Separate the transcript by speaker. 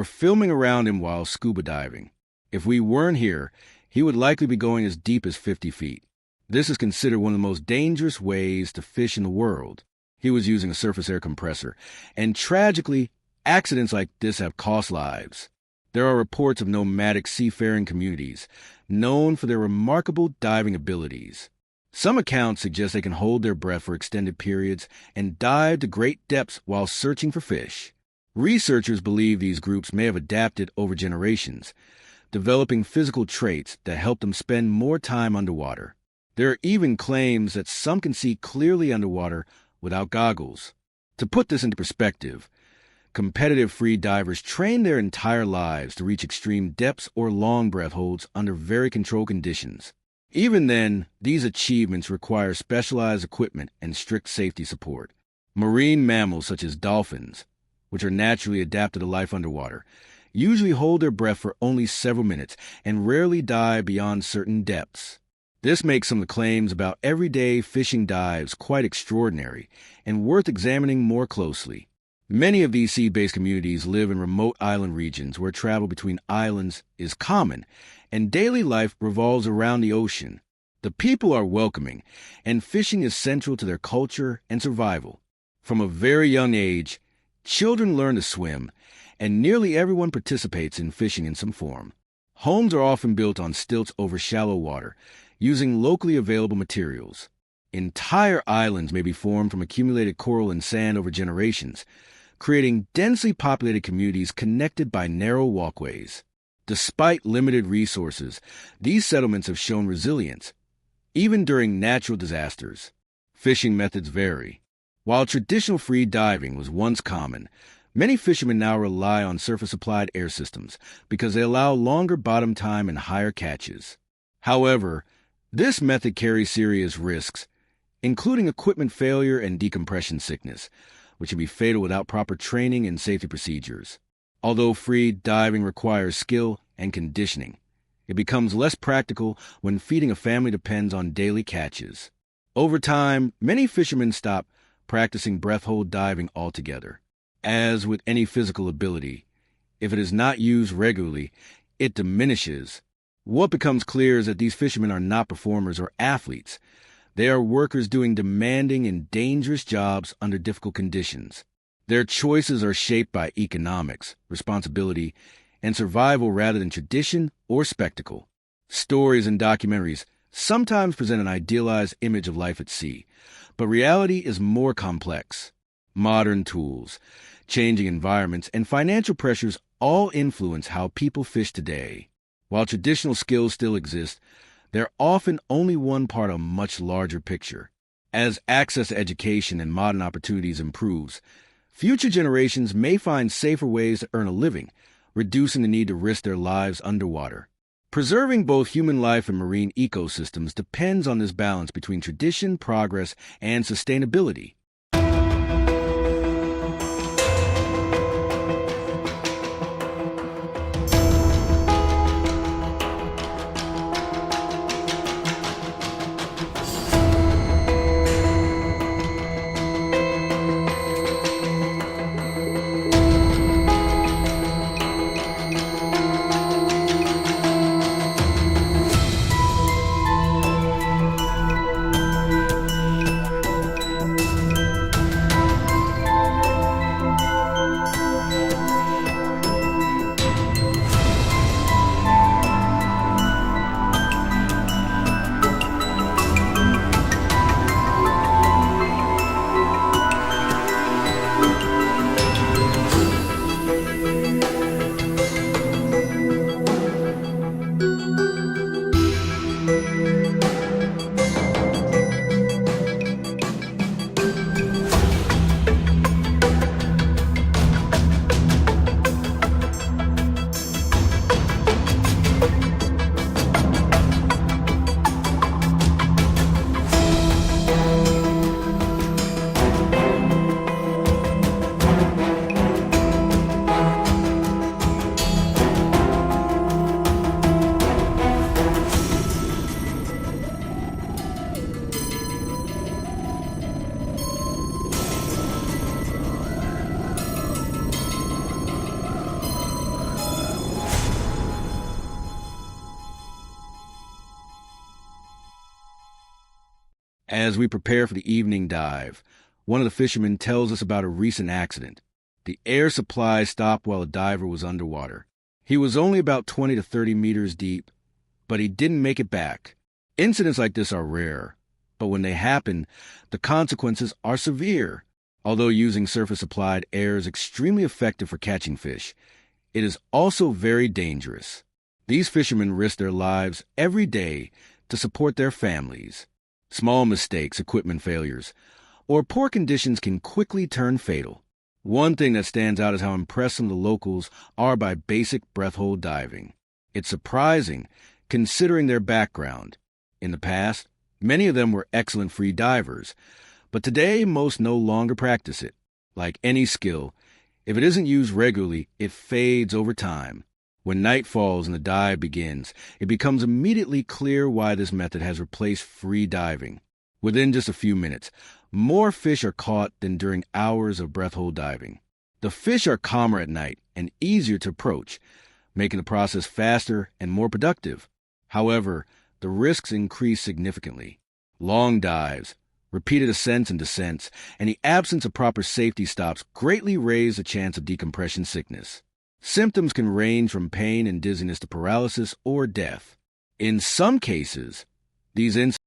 Speaker 1: We're filming around him while scuba diving. If we weren't here, he would likely be going as deep as 50 feet. This is considered one of the most dangerous ways to fish in the world. He was using a surface air compressor, and tragically, accidents like this have cost lives. There are reports of nomadic seafaring communities known for their remarkable diving abilities. Some accounts suggest they can hold their breath for extended periods and dive to great depths while searching for fish. Researchers believe these groups may have adapted over generations, developing physical traits that help them spend more time underwater. There are even claims that some can see clearly underwater without goggles. To put this into perspective, competitive free divers train their entire lives to reach extreme depths or long breath holds under very controlled conditions. Even then, these achievements require specialized equipment and strict safety support. Marine mammals such as dolphins, which are naturally adapted to life underwater, usually hold their breath for only several minutes and rarely dive beyond certain depths. This makes some of the claims about everyday fishing dives quite extraordinary and worth examining more closely. Many of these sea-based communities live in remote island regions where travel between islands is common, and daily life revolves around the ocean. The people are welcoming, and fishing is central to their culture and survival. From a very young age, children learn to swim, and nearly everyone participates in fishing in some form. Homes are often built on stilts over shallow water, using locally available materials. Entire islands may be formed from accumulated coral and sand over generations, creating densely populated communities connected by narrow walkways. Despite limited resources, these settlements have shown resilience, even during natural disasters. Fishing methods vary. While traditional free diving was once common, many fishermen now rely on surface-applied air systems because they allow longer bottom time and higher catches. However, this method carries serious risks, including equipment failure and decompression sickness, which can be fatal without proper training and safety procedures. Although free diving requires skill and conditioning, it becomes less practical when feeding a family depends on daily catches. Over time, many fishermen stop practicing breath-hold diving altogether. As with any physical ability, if it is not used regularly, it diminishes. What becomes clear is that these fishermen are not performers or athletes. They are workers doing demanding and dangerous jobs under difficult conditions. Their choices are shaped by economics, responsibility, and survival rather than tradition or spectacle. Stories and documentaries sometimes present an idealized image of life at sea, but reality is more complex. Modern tools, changing environments, and financial pressures all influence how people fish today. While traditional skills still exist, they're often only one part of a much larger picture. As access to education and modern opportunities improves, future generations may find safer ways to earn a living, reducing the need to risk their lives underwater. Preserving both human life and marine ecosystems depends on this balance between tradition, progress, and sustainability. As we prepare for the evening dive, one of the fishermen tells us about a recent accident. The air supply stopped while a diver was underwater. He was only about 20 to 30 meters deep, but he didn't make it back. Incidents like this are rare, but when they happen, the consequences are severe. Although using surface-applied air is extremely effective for catching fish, it is also very dangerous. These fishermen risk their lives every day to support their families. Small mistakes, equipment failures, or poor conditions can quickly turn fatal. One thing that stands out is how impressed some of the locals are by basic breath-hold diving. It's surprising, considering their background. In the past, many of them were excellent free divers, but today most no longer practice it. Like any skill, if it isn't used regularly, it fades over time. When night falls and the dive begins, it becomes immediately clear why this method has replaced free diving. Within just a few minutes, more fish are caught than during hours of breath-hold diving. The fish are calmer at night and easier to approach, making the process faster and more productive. However, the risks increase significantly. Long dives, repeated ascents and descents, and the absence of proper safety stops greatly raise the chance of decompression sickness. Symptoms can range from pain and dizziness to paralysis or death. In some cases, these incidents